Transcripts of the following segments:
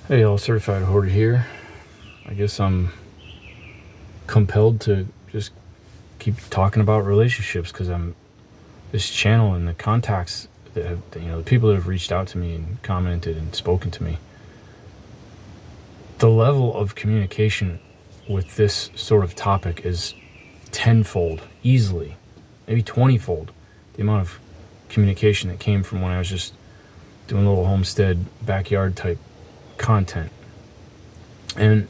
Hey, all, Certified Hoarder here. I guess I'm compelled to just keep talking about relationships because this channel and the contacts that have, the people that have reached out to me and commented and spoken to me. The level of communication with this sort of topic is tenfold, easily, maybe 20-fold the amount of communication that came from when I was just doing a little homestead backyard type content. And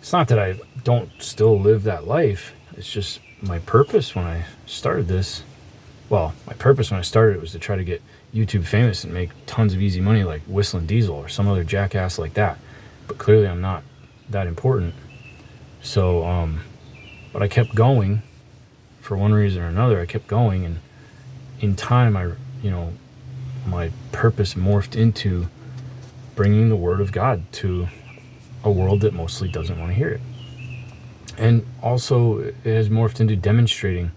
it's not that I don't still live that life. It's just my purpose when I started this. Well, my purpose when I started it was to try to get YouTube famous and make tons of easy money like Whistling Diesel or some other jackass like that. But clearly I'm not that important. So, but I kept going for one reason or another. I kept going, and in time, my purpose morphed into bringing the word of God to a world that mostly doesn't want to hear it. And also it has morphed into demonstrating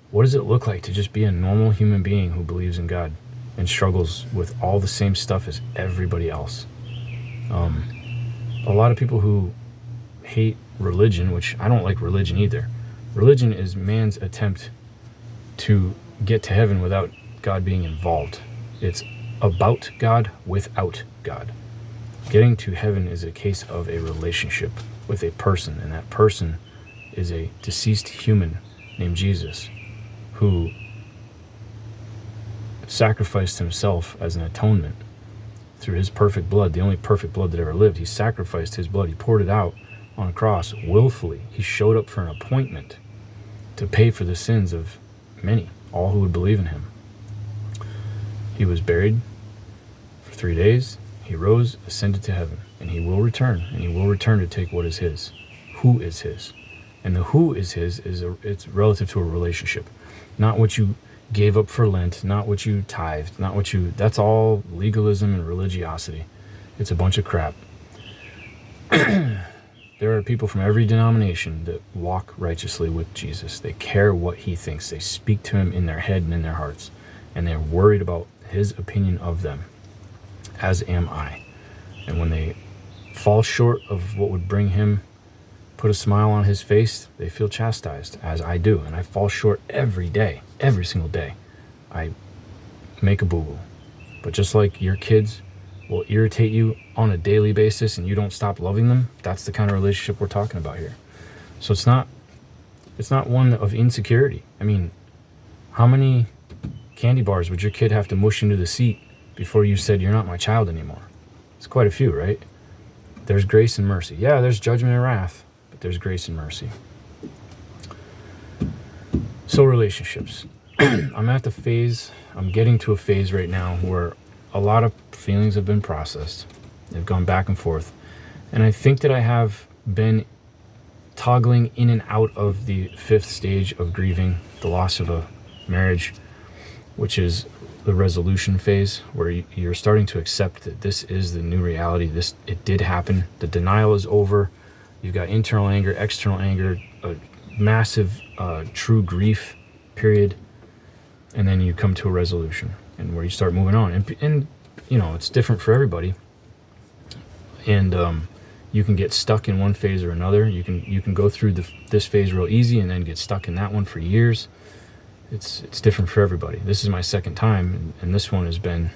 what does it look like to just be a normal human being who believes in God and struggles with all the same stuff as everybody else. A lot of people who hate religion, which I don't like religion either. Religion is man's attempt to get to heaven without God being involved. It's about God without God. Getting to heaven is a case of a relationship with a person, and that person is a deceased human named Jesus who sacrificed himself as an atonement through his perfect blood, the only perfect blood that ever lived. He sacrificed his blood. He poured it out on a cross willfully. He showed up for an appointment to pay for the sins of many, all who would believe in him. He was buried for 3 days. He rose, ascended to heaven, and he will return, and he will return to take what is his. Who is his? And the who is his it's relative to a relationship, not what you gave up for Lent, not what you tithed, not what you, that's all legalism and religiosity. It's a bunch of crap. There are people from every denomination that walk righteously with Jesus. They care what he thinks. They speak to him in their head and in their hearts, and they're worried about his opinion of them, as am I. And when they fall short of what would bring him, put a smile on his face, they feel chastised, as I do. And I fall short every day, every single day. I make a boo-boo. But just like your kids will irritate you on a daily basis and you don't stop loving them, that's the kind of relationship we're talking about here. So it's not one of insecurity. I mean, how many candy bars would your kid have to mush into the seat before you said you're not my child anymore? It's quite a few, right? There's grace and mercy. Yeah, there's judgment and wrath, but there's grace and mercy. So relationships. I'm getting to a phase right now where a lot of feelings have been processed. They've gone back and forth. And I think that I have been toggling in and out of the fifth stage of grieving, the loss of a marriage, which is the resolution phase, where you're starting to accept that this is the new reality. It did happen. The denial is over. You've got internal anger, external anger, a massive true grief period, and then you come to a resolution, and where you start moving on. And it's different for everybody. And you can get stuck in one phase or another. You can go through this phase real easy and then get stuck in that one for years. It's different for everybody. This is my second time, and this one has been,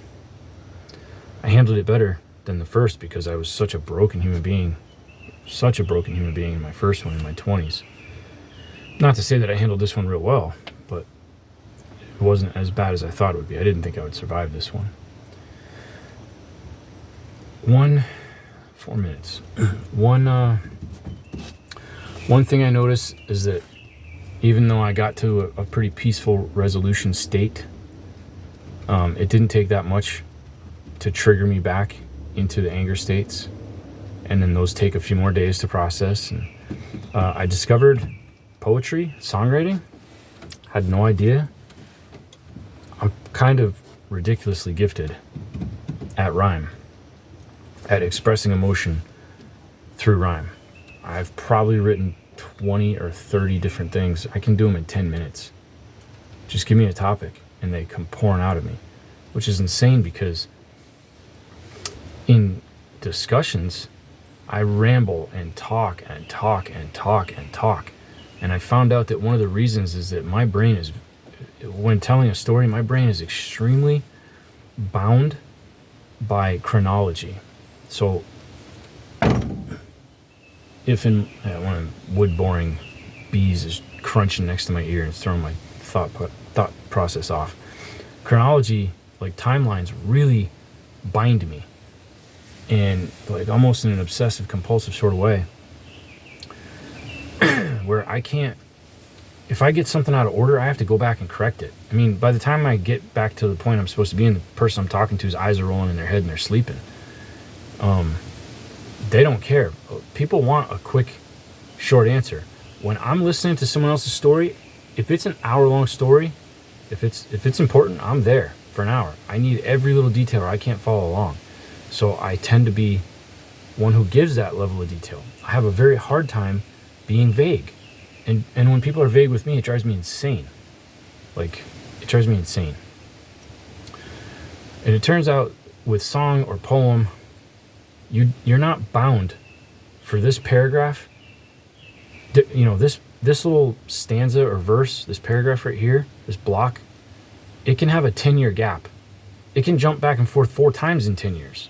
I handled it better than the first because I was such a broken human being in my first one in my 20s. Not to say that I handled this one real well, but it wasn't as bad as I thought it would be. I didn't think I would survive this one. 4 minutes. One thing I noticed is that even though I got to a pretty peaceful resolution state, it didn't take that much to trigger me back into the anger states. And then those take a few more days to process. And I discovered poetry, songwriting. Had no idea. I'm kind of ridiculously gifted at rhyme, at expressing emotion through rhyme. I've probably written 20 or 30 different things. I can do them in 10 minutes. Just give me a topic and they come pouring out of me, which is insane because in discussions, I ramble and talk and talk and talk and talk. And I found out that one of the reasons is that my brain is, when telling a story, my brain is extremely bound by chronology. So if in one of wood boring bees is crunching next to my ear and it's throwing my thought process off, chronology, like timelines, really bind me, and like almost in an obsessive compulsive sort of way, where I can't, if I get something out of order, I have to go back and correct it. I mean, by the time I get back to the point I'm supposed to be, and the person I'm talking to's eyes are rolling in their head and they're sleeping, they don't care. People want a quick, short answer. When I'm listening to someone else's story, if it's an hour-long story, if it's important, I'm there for an hour. I need every little detail or I can't follow along. So I tend to be one who gives that level of detail. I have a very hard time being vague. And when people are vague with me, it drives me insane. Like, it drives me insane. And it turns out with song or poem, you're not bound for this paragraph. You know, this little stanza or verse, this paragraph right here, this block, it can have a 10-year gap. It can jump back and forth 4 times in 10 years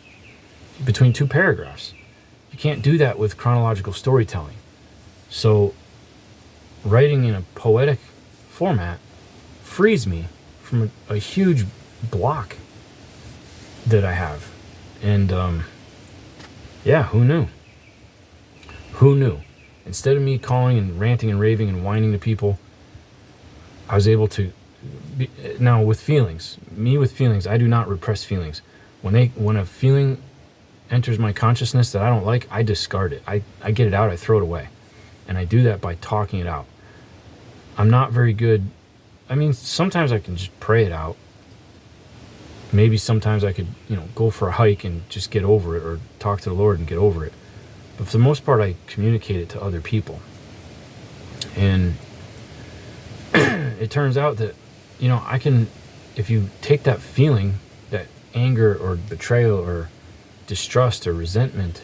between 2 paragraphs. You can't do that with chronological storytelling. So writing in a poetic format frees me from a huge block that I have. And yeah, who knew? Who knew? Instead of me calling and ranting and raving and whining to people, I was able to now with feelings, I do not repress feelings. When a feeling enters my consciousness that I don't like, I discard it. I get it out, I throw it away. And I do that by talking it out. I'm not very good. I mean, sometimes I can just pray it out. Maybe sometimes I could, go for a hike and just get over it, or talk to the Lord and get over it. But for the most part, I communicate it to other people. And it turns out that, I can, if you take that feeling, that anger or betrayal or distrust or resentment,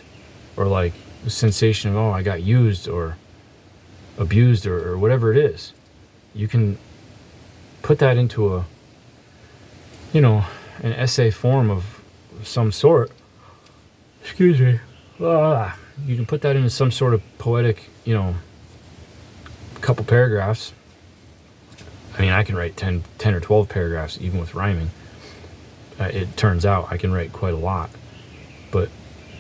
or like the sensation of, oh, I got used or abused or whatever it is, you can put that into a, an essay form of some sort. Excuse me. You can put that into some sort of poetic, couple paragraphs. I mean, I can write 10 or 12 paragraphs, even with rhyming. It turns out I can write quite a lot. But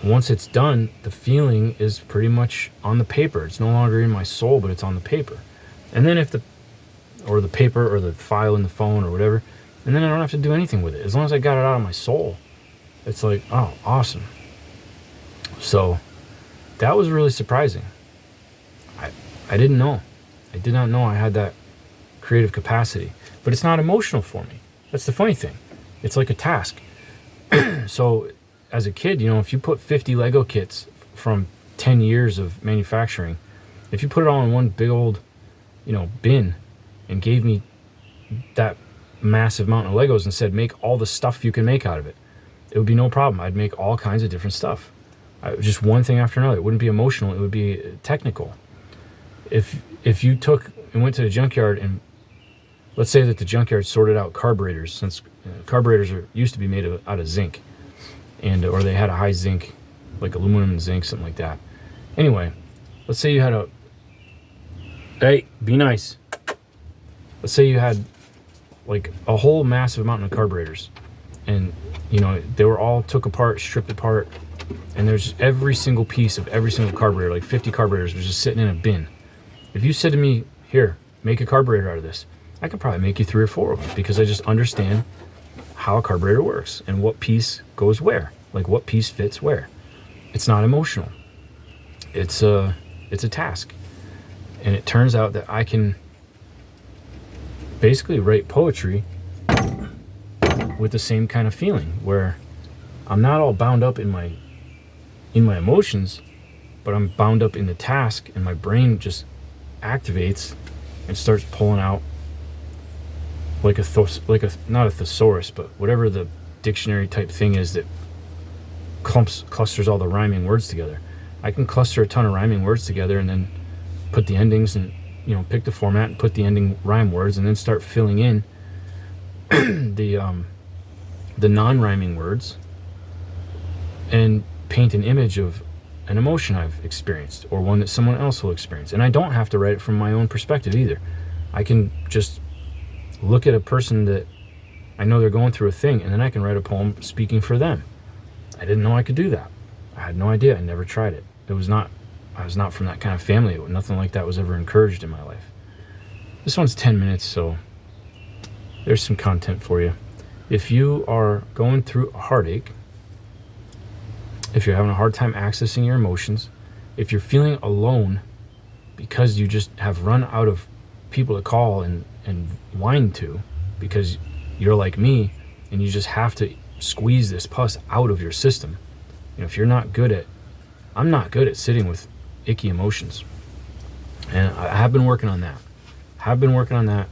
once it's done, the feeling is pretty much on the paper. It's no longer in my soul, but it's on the paper. And then the paper or the file in the phone or whatever, and then I don't have to do anything with it. As long as I got it out of my soul, it's like, oh, awesome. So that was really surprising. I didn't know. I did not know I had that creative capacity. But it's not emotional for me. That's the funny thing. It's like a task. So as a kid, if you put 50 Lego kits from 10 years of manufacturing, if you put it all in one big old, bin, and gave me that massive amount of Legos and said, make all the stuff you can make out of it, it would be no problem. I'd make all kinds of different stuff. Just one thing after another. It wouldn't be emotional. It would be technical. If you took and went to the junkyard, and let's say that the junkyard sorted out carburetors, since carburetors used to be made out of zinc, or they had a high zinc, like aluminum and zinc, something like that. Anyway, let's say you had hey, be nice. Let's say you had like a whole massive amount of carburetors, and they were all took apart, stripped apart, and there's every single piece of every single carburetor, like 50 carburetors, was just sitting in a bin. If you said to me, here, make a carburetor out of this, I could probably make you 3 or 4 of them, because I just understand how a carburetor works and what piece goes where, like what piece fits where. It's not emotional. It's a task. And it turns out that I can basically write poetry with the same kind of feeling, where I'm not all bound up in my emotions, but I'm bound up in the task, and my brain just activates and starts pulling out not a thesaurus, but whatever the dictionary type thing is that clusters all the rhyming words together. I can cluster a ton of rhyming words together and then put the endings and, pick the format and put the ending rhyme words and then start filling in the non-rhyming words and paint an image of an emotion I've experienced or one that someone else will experience. And I don't have to write it from my own perspective either. I can just look at a person that I know they're going through a thing, and then I can write a poem speaking for them. I didn't know I could do that. I had no idea. I never tried it. I was not from that kind of family. Nothing like that was ever encouraged in my life. This one's 10 minutes, so there's some content for you. If you are going through a heartache, if you're having a hard time accessing your emotions, if you're feeling alone because you just have run out of people to call and whine to because you're like me and you just have to squeeze this pus out of your system. If you're not good at, I'm not good at sitting with icky emotions. And I have been working on that.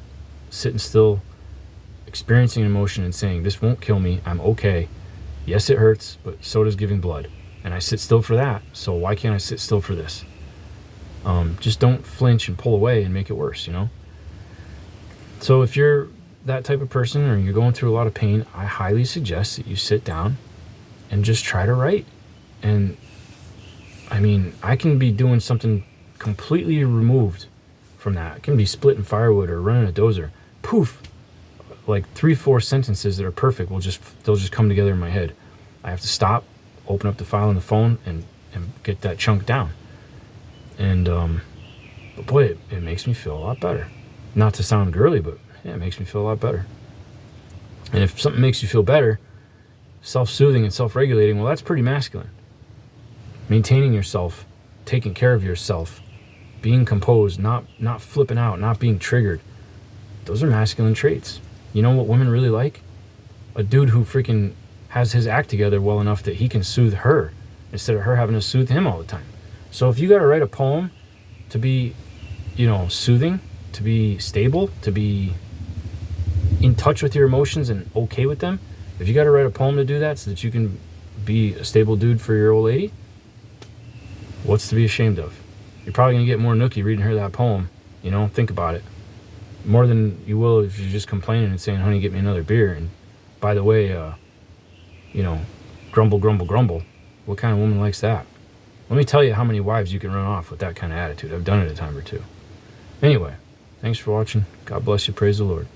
Sitting still, experiencing emotion and saying, this won't kill me. I'm okay. Yes, it hurts, but so does giving blood. And I sit still for that. So why can't I sit still for this? Just don't flinch and pull away and make it worse, So if you're that type of person or you're going through a lot of pain, I highly suggest that you sit down and just try to write. And I can be doing something completely removed from that. I can be splitting firewood or running a dozer. Poof, like 3-4 sentences that are perfect they'll just come together in my head. I have to stop, open up the file on the phone and get that chunk down. And but boy, it makes me feel a lot better. Not to sound girly, but yeah, it makes me feel a lot better. And if something makes you feel better, self-soothing and self-regulating, well, that's pretty masculine. Maintaining yourself, taking care of yourself, being composed, not flipping out, not being triggered. Those are masculine traits. You know what women really like? A dude who freaking has his act together well enough that he can soothe her instead of her having to soothe him all the time. So if you got to write a poem to be, soothing, to be stable, to be in touch with your emotions and okay with them, if you got to write a poem to do that so that you can be a stable dude for your old lady, what's to be ashamed of? You're probably going to get more nookie reading her that poem. Think about it. More than you will if you're just complaining and saying, honey, get me another beer. And by the way, grumble, grumble, grumble. What kind of woman likes that? Let me tell you how many wives you can run off with that kind of attitude. I've done it a time or two. Anyway, thanks for watching. God bless you. Praise the Lord.